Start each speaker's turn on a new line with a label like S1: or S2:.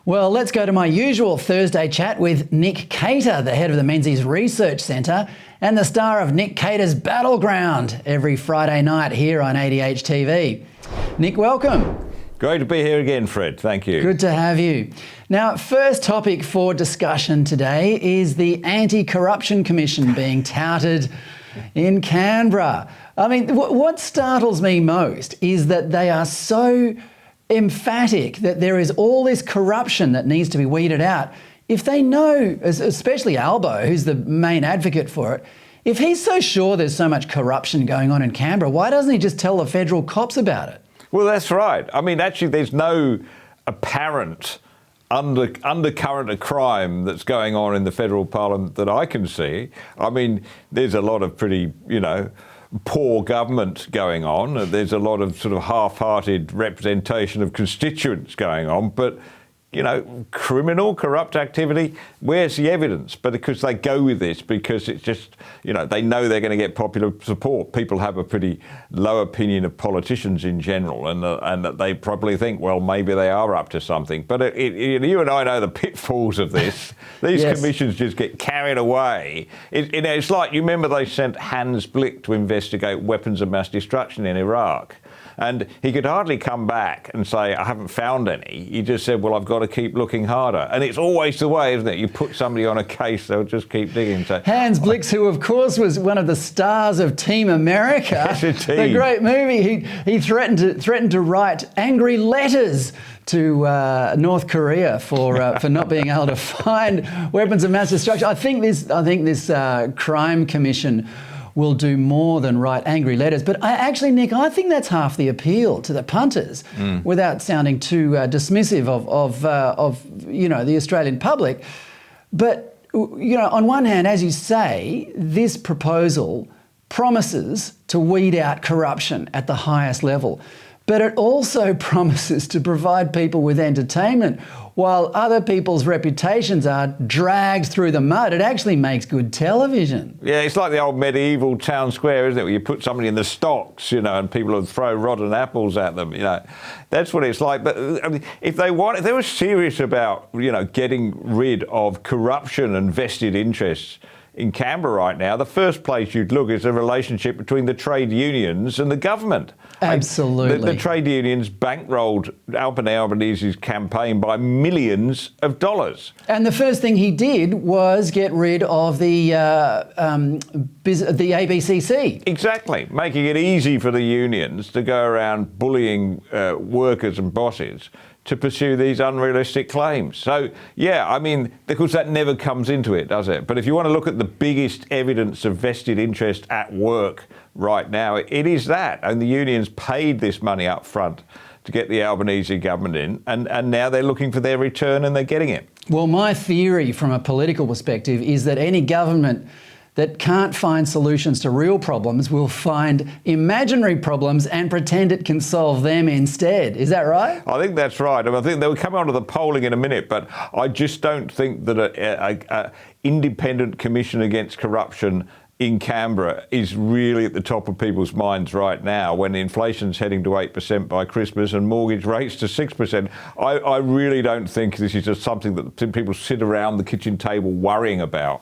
S1: Well, let's go to my usual Thursday chat with Nick Cater, the head of the Menzies Research Centre and the star of Nick Cater's Battleground every Friday night here on ADH TV. Nick, welcome.
S2: Great to be here again, Fred. Thank you.
S1: Good to have you. Now, first topic for discussion today is the Anti-Corruption Commission being touted in Canberra. I mean, what startles me most is that they are so emphatic that there is all this corruption that needs to be weeded out. If they know, especially Albo, who's the main advocate for it, if he's so sure there's so much corruption going on in Canberra, why doesn't he just tell the federal cops about it?
S2: Well, that's right. I mean, actually, there's no apparent undercurrent of crime that's going on in the federal parliament that I can see. I mean, there's a lot of pretty, poor government going on. There's a lot of sort of half-hearted representation of constituents going on, but criminal, corrupt activity, where's the evidence? But because they go with this, because it's just, they know they're going to get popular support. People have a pretty low opinion of politicians in general, and that they probably think, well, maybe they are up to something. But you and I know the pitfalls of this. These
S1: Yes.
S2: commissions just get carried away. It's like, you remember they sent Hans Blick to investigate weapons of mass destruction in Iraq. And he could hardly come back and say, I haven't found any. He just said, well, I've got to keep looking harder. And it's always the way, isn't it? You put somebody on a case, they'll just keep digging. So,
S1: Hans Blick, who of course was one of the stars of Team America,
S2: yes, indeed.
S1: the great movie, he threatened to write angry letters to North Korea for not being able to find weapons of mass destruction. I think this crime commission will do more than write angry letters. But Nick, I think that's half the appeal to the punters, without sounding too dismissive of the Australian public. But on one hand, as you say, this proposal promises to weed out corruption at the highest level. But it also promises to provide people with entertainment. While other people's reputations are dragged through the mud, it actually makes good television.
S2: Yeah, it's like the old medieval town square, isn't it, where you put somebody in the stocks, and people would throw rotten apples at them, That's what it's like. But I mean, if they were serious about, getting rid of corruption and vested interests in Canberra right now, the first place you'd look is the relationship between the trade unions and the government.
S1: Absolutely.
S2: The trade unions bankrolled Albanese's campaign by millions of dollars.
S1: And the first thing he did was get rid of the ABCC.
S2: Exactly, making it easy for the unions to go around bullying workers and bosses to pursue these unrealistic claims. So, because that never comes into it, does it? But if you want to look at the biggest evidence of vested interest at work right now, it is that. And the unions paid this money up front to get the Albanese government in, and now they're looking for their return and they're getting it.
S1: Well, my theory from a political perspective is that any government that can't find solutions to real problems will find imaginary problems and pretend it can solve them instead. Is that right?
S2: I think that's right. I think they'll come on to the polling in a minute, but I just don't think that an independent commission against corruption in Canberra is really at the top of people's minds right now, when inflation's heading to 8% by Christmas and mortgage rates to 6%. I really don't think this is just something that people sit around the kitchen table worrying about.